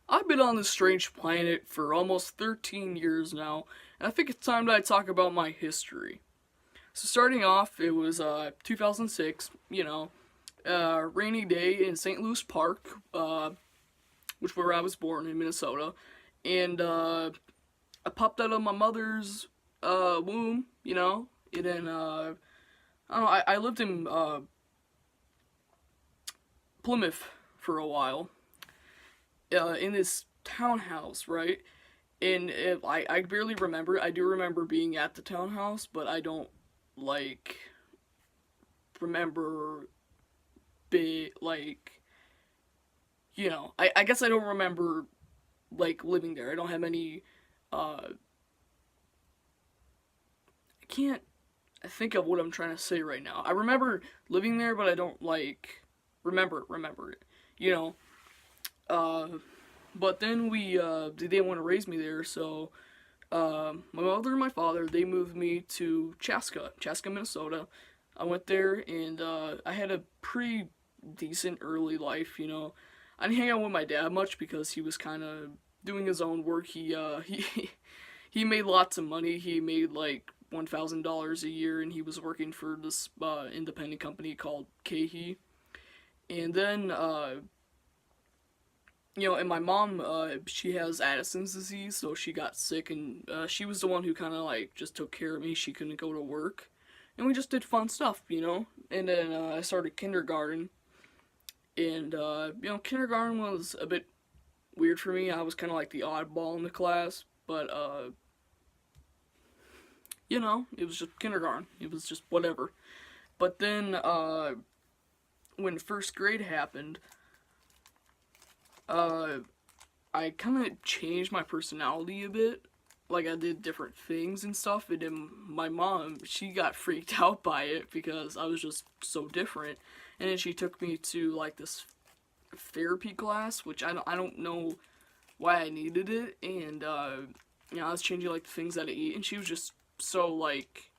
I've been on this strange planet for almost 13 years now, and I think it's time that I talk about my history. So starting off, it was 2006, rainy day in St. Louis Park, which where I was born in Minnesota, and I popped out of my mother's womb, and then I don't know, I lived in Plymouth for a while, in this townhouse, right? And I barely remember. I do remember being at the townhouse, but I don't like remember be like I guess I don't remember like living there. I don't have any. I can't think of what I'm trying to say right now. I remember living there, but I don't like remember it. You know. But then they didn't want to raise me there, so my mother and my father, they moved me to Chaska, Minnesota. I went there and I had a pretty decent early life. I didn't hang out with my dad much because he was kind of doing his own work. He made lots of money. He made like $1,000 a year, and he was working for this independent company called KHE. And then and my mom, she has Addison's disease, so she got sick, and she was the one who kind of like just took care of me. She couldn't go to work, and we just did fun stuff. And then I started kindergarten, and kindergarten was a bit weird for me. I was kind of like the oddball in the class, but it was just kindergarten. It was just whatever. But then when first grade happened, I kind of changed my personality a bit. Like, I did different things and stuff, and then my mom, she got freaked out by it because I was just so different. And then she took me to, like, this therapy class, which I don't know why I needed it, and, I was changing, like, the things that I eat, and she was just so, like,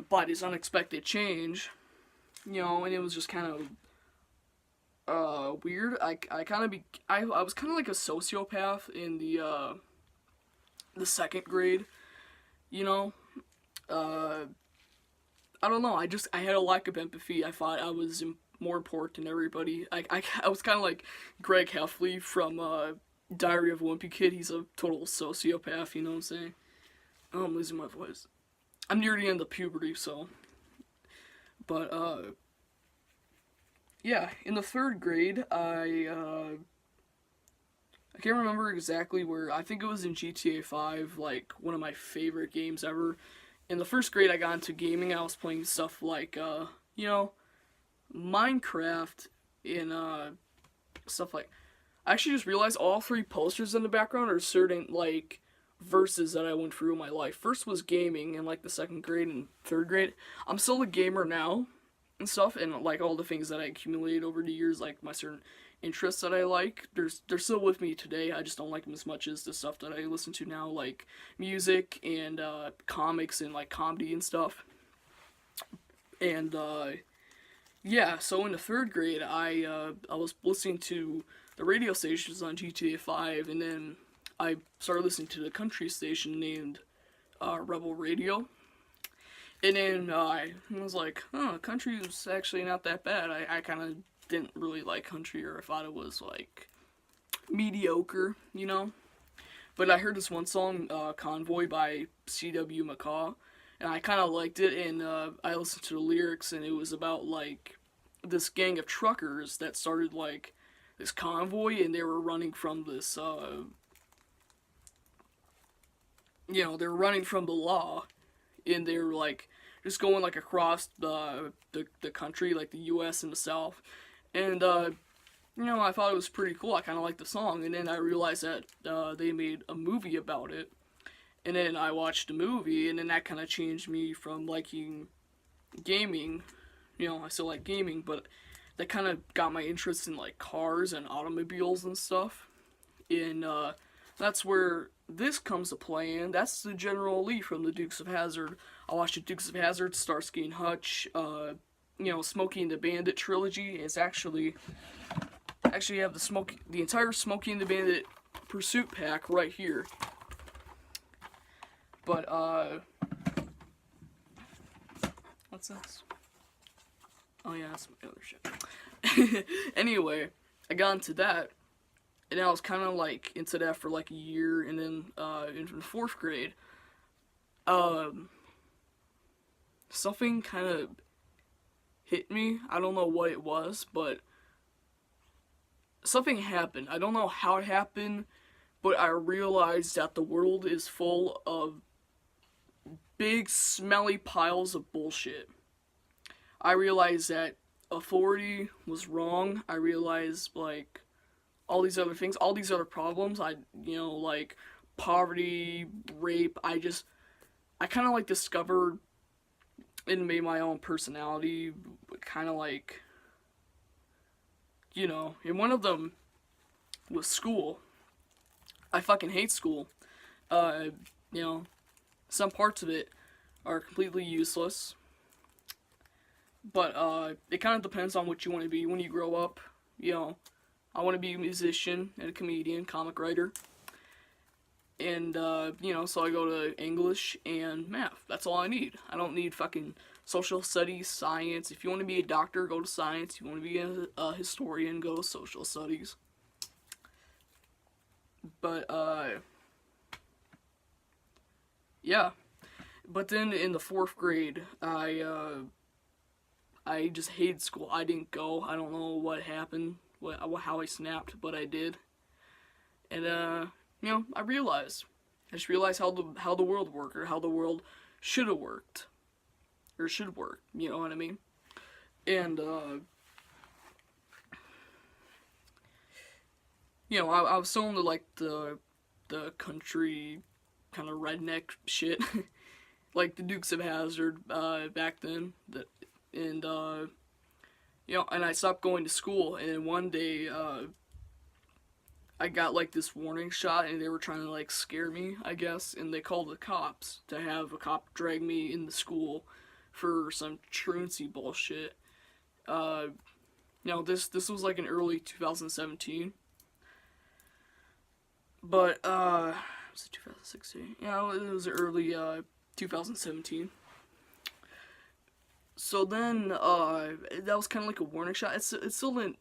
by this unexpected change, and it was just kind of weird. I was kind of like a sociopath in the second grade, you know. Uh, I don't know. I had a lack of empathy. I thought I was more important than everybody. I was kind of like Greg Heffley from Diary of a Wimpy Kid. He's a total sociopath. You know what I'm saying? Oh, I'm losing my voice. I'm near the end of puberty, so. But yeah, in the third grade, I can't remember exactly where. I think it was in GTA 5, like one of my favorite games ever. In the first grade, I got into gaming. I was playing stuff like, Minecraft and stuff like. I actually just realized all three posters in the background are certain like verses that I went through in my life. First was gaming in like the second grade and third grade. I'm still a gamer now and stuff, and like all the things that I accumulated over the years, like my certain interests that I like, they're still with me today. I just don't like them as much as the stuff that I listen to now, like music and comics and like comedy and stuff. And yeah, so in the third grade, I was listening to the radio stations on GTA 5, and then I started listening to the country station named Rebel Radio. And then I was like, country is actually not that bad. I kind of didn't really like country, or I thought it was like mediocre. But I heard this one song, Convoy by C.W. McCaw, and I kind of liked it, and I listened to the lyrics, and it was about like this gang of truckers that started like this convoy, and they were running from this, they were running from the law, and they were like just going like across the country, like the U.S. and the South, and I thought it was pretty cool. I kind of liked the song, and then I realized that they made a movie about it, and then I watched the movie, and then that kind of changed me from liking gaming. I still like gaming, but that kind of got my interest in like cars and automobiles and stuff, and that's where this comes to play in. That's the General Lee from the Dukes of Hazzard. I watched the Dukes of Hazzard, Starsky and Hutch, Smokey and the Bandit trilogy. It's actually actually have the entire Smokey and the Bandit Pursuit pack right here. But, what's this? Oh yeah, that's my other shit. Anyway, I got into that, and I was kind of like into that for like a year, and then into the 4th grade, something kind of hit me. I don't know what it was, but something happened. I don't know how it happened, but I realized that the world is full of big, smelly piles of bullshit. I realized that authority was wrong. I realized, like, all these other things, all these other problems, like, poverty, rape, I kind of, like, discovered and made my own personality, kind of, like, and one of them was school. I fucking hate school. Some parts of it are completely useless. But, it kind of depends on what you want to be when you grow up. I want to be a musician and a comedian, comic writer. And, so I go to English and math. That's all I need. I don't need fucking social studies, science. If you want to be a doctor, go to science. If you want to be a historian, go to social studies. But, yeah. But then in the 4th grade, I just hated school. I didn't go. I don't know what happened, how I snapped, but I did. And, I realized. I just realized how the world worked, or how the world should have worked. Or should work, you know what I mean? And, I was so into, like, the country kind of redneck shit. Like the Dukes of Hazzard, back then. And I stopped going to school, and then one day, I got, like, this warning shot, and they were trying to, like, scare me, I guess, and they called the cops to have a cop drag me into school for some truancy bullshit. This was, like, in early 2017, but, was it 2016? Yeah, it was early, 2017. So then, that was kind of like a warning shot. It still didn't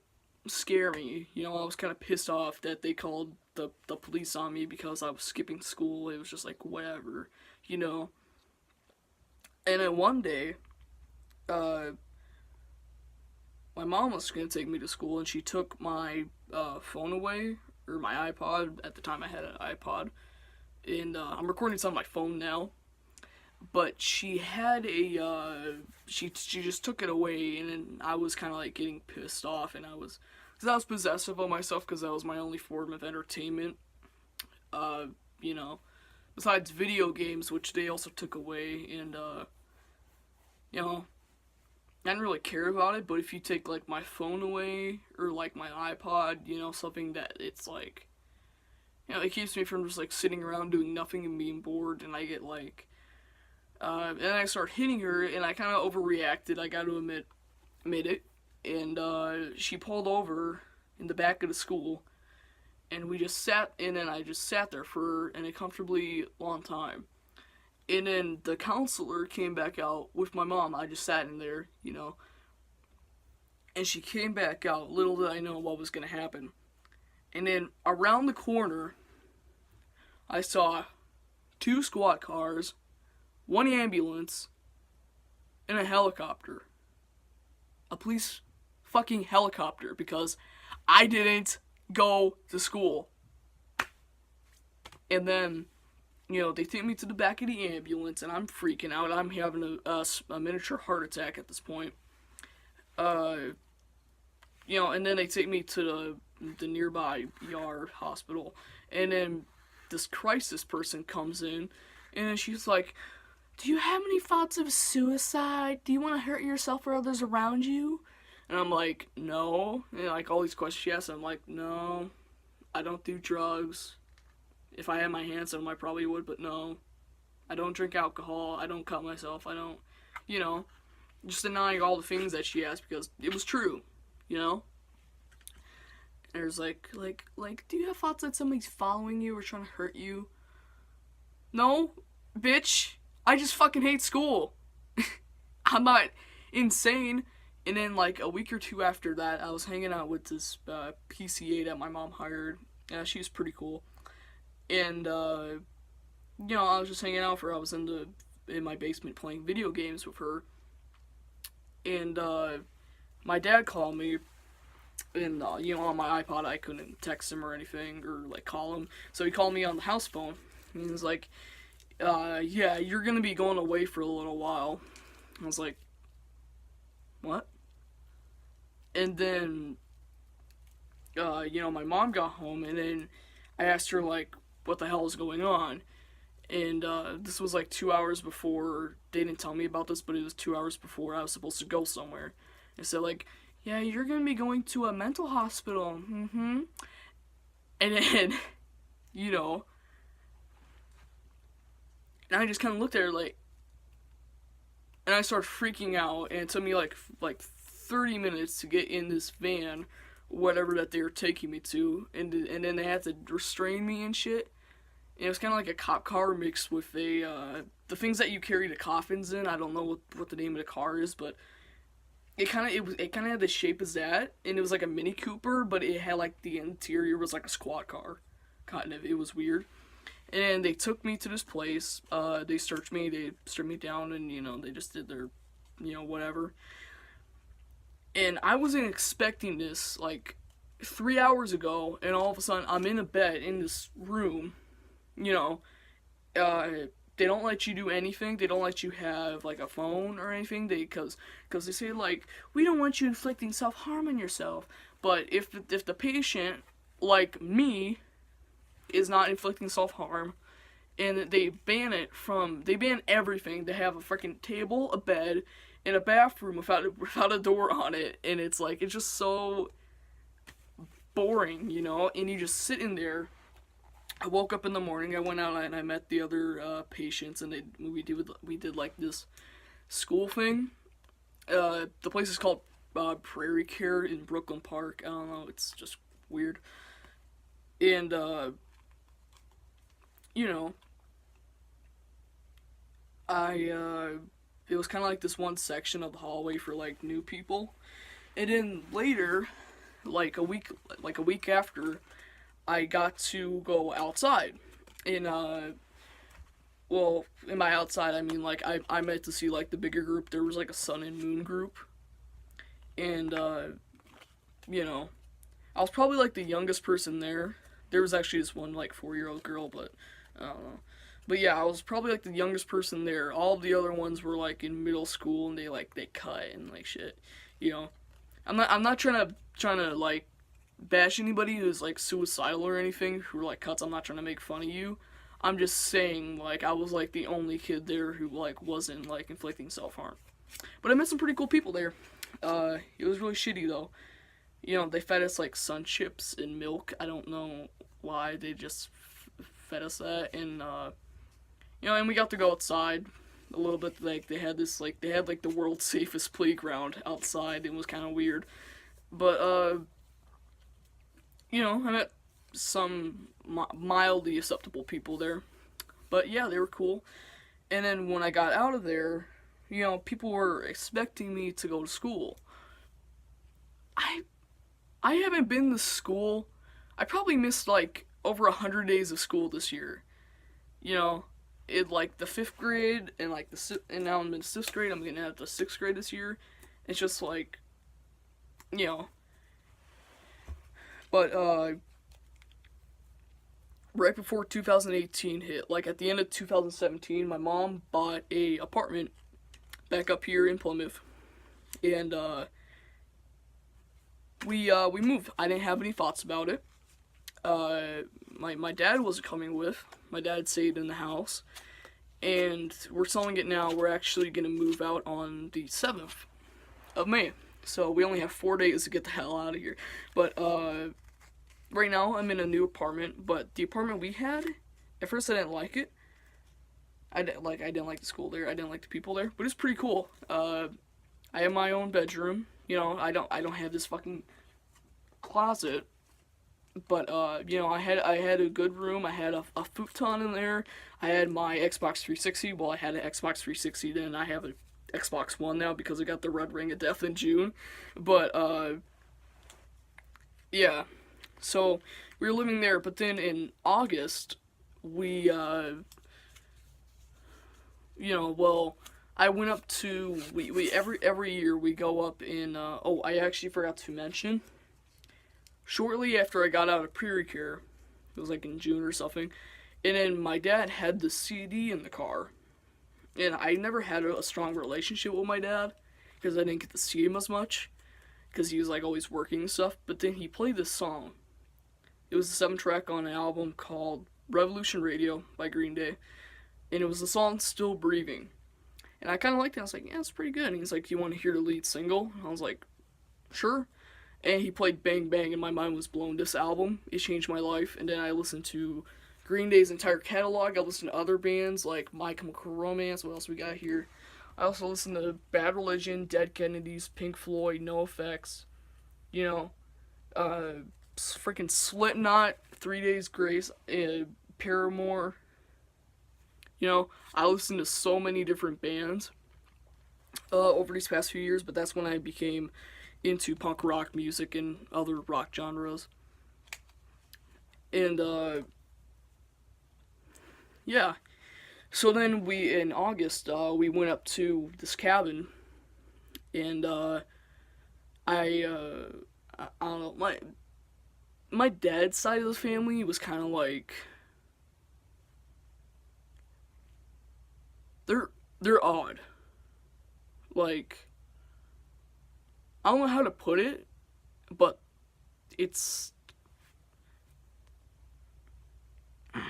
scare me. I was kind of pissed off that they called the police on me because I was skipping school. It was just like, whatever, And then one day, my mom was going to take me to school, and she took my phone away, or my iPod. At the time I had an iPod, and I'm recording this on my phone now. But she had she just took it away, and then I was kind of like getting pissed off, and I was possessive of myself because that was my only form of entertainment. Besides video games, which they also took away, and I didn't really care about it. But if you take like my phone away, or like my iPod, something that it's like, it keeps me from just like sitting around doing nothing and being bored, and I get like. And I started hitting her, and I kind of overreacted, I gotta admit it, and, she pulled over in the back of the school, and we just sat in, and I just sat there for an uncomfortably long time, and then the counselor came back out with my mom. I just sat in there, and she came back out. Little did I know what was gonna happen, and then around the corner, I saw 2 squad cars, 1 ambulance, and a helicopter. A police fucking helicopter, because I didn't go to school. And then, they take me to the back of the ambulance, and I'm freaking out. I'm having a miniature heart attack at this point. And then they take me to the nearby ER hospital, and then this crisis person comes in, and then she's like, "Do you have any thoughts of suicide? Do you want to hurt yourself or others around you?" And I'm like, "No." And like all these questions she asks, I'm like, "No, I don't do drugs. If I had my hands on them, I probably would, but no. I don't drink alcohol. I don't cut myself. I don't, just denying all the things that she asked because it was true, And there's like, do you have thoughts that somebody's following you or trying to hurt you? No, bitch. I just fucking hate school. I'm not insane. And then like a week or two after that, I was hanging out with this PC8 that my mom hired. Yeah, she was pretty cool. And I was just hanging out with her. I was in my basement playing video games with her. And my dad called me, and on my iPod I couldn't text him or anything or like call him, so he called me on the house phone. And he was like, "Yeah, you're gonna be going away for a little while." I was like, "What?" And then, my mom got home, and then I asked her like, "What the hell is going on?" And this was like 2 hours before. They didn't tell me about this, but it was 2 hours before I was supposed to go somewhere. And so like, yeah, you're gonna be going to a mental hospital. Mm-hmm. And then, you know, and I just kind of looked at her like, and I started freaking out. And it took me like 30 minutes to get in this van, whatever that they were taking me to, and then they had to restrain me and shit. And it was kind of like a cop car mixed with the things that you carry the coffins in. I don't know what the name of the car is, but it kind of had the shape as that, and it was like a Mini Cooper, but it had like the interior was like a squad car, kind of. It was weird. And they took me to this place. They searched me. They stripped me down, and they just did their, whatever. And I wasn't expecting this like 3 hours ago, and all of a sudden I'm in a bed in this room. You know, they don't let you do anything. They don't let you have like a phone or anything. Because they say like, we don't want you inflicting self-harm on yourself. But if the patient, like me, is not inflicting self-harm, and they ban everything. They have a freaking table, a bed, and a bathroom without a door on it, and it's just so boring, and you just sit in there. I woke up in the morning. I went out and I met the other patients, and we did like this school thing. The place is called Prairie Care in Brooklyn Park. I don't know. It's just weird. And it was kind of like this one section of the hallway for like new people, and then later, like a week after, I got to go outside. In in my outside, I mean like I meant to see like the bigger group. There was like a sun and moon group, and I was probably like the youngest person there. There was actually this one like 4-year-old girl, but I don't know. But yeah, I was probably like the youngest person there. All of the other ones were like in middle school, and they cut and like shit. I'm not trying to like bash anybody who's like suicidal or anything who like cuts. I'm not trying to make fun of you. I'm just saying like I was like the only kid there who like wasn't like inflicting self-harm. But I met some pretty cool people there. It was really shitty though. They fed us like sun chips and milk. I don't know why they just fed us that, and and we got to go outside a little bit. Like they had the world's safest playground outside. It was kind of weird, but I met some mildly acceptable people there. But yeah, they were cool. And then when I got out of there, people were expecting me to go to school. I haven't been to school. I probably missed like over 100 days of school this year. In like the 5th grade and like and now I'm in 6th grade. I'm getting out the 6th grade this year. It's just like, but right before 2018 hit, like at the end of 2017, my mom bought a apartment back up here in Plymouth, and we moved. I didn't have any thoughts about it. My dad wasn't coming with. My dad stayed in the house, and we're selling it now. We're actually gonna move out on the 7th of May, so we only have 4 days to get the hell out of here. But right now I'm in a new apartment. But the apartment we had, at first I didn't like it. I didn't like the school there. I didn't like the people there, but it's pretty cool. I have my own bedroom. I don't have this fucking closet But you know, I had a good room. I had a futon in there. I had my Xbox 360. Well, I had an Xbox 360 then. I have a Xbox One now because I got the Red Ring of Death in June. But yeah. So we were living there, but then in August we you know, well, I went up to we every year we go up in oh, I actually forgot to mention, shortly after I got out of pre-care, it was like in June or something, and then my dad had the CD in the car, and I never had a strong relationship with my dad because I didn't get to see him as much because he was like always working and stuff. But then he played this song. It was a 7 track on an album called Revolution Radio by Green Day, and it was the song "Still Breathing." And I kind of liked it. I was like, yeah, it's pretty good. And he's like, do you want to hear the lead single? And I was like, sure. And he played Bang Bang, and my mind was blown. This album, it changed my life. And then I listened to Green Day's entire catalog. I listened to other bands like My Chemical Romance. What else we got here? I also listened to Bad Religion, Dead Kennedys, Pink Floyd, NoFX. You know, freaking Slipknot, 3 Days Grace, Paramore. You know, I listened to so many different bands over these past few years, but that's when I became into punk rock music and other rock genres. And yeah, so then we in August we went up to this cabin, and I don't know, my dad's side of the family was kind of like they're they're odd. Like, I don't know how to put it, but it's I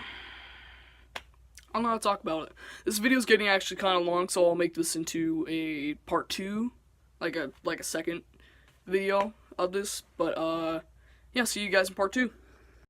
don't know how to talk about it. This video's getting actually kind of long, so I'll make this into a part two, like a second video of this. But yeah, see you guys in part two.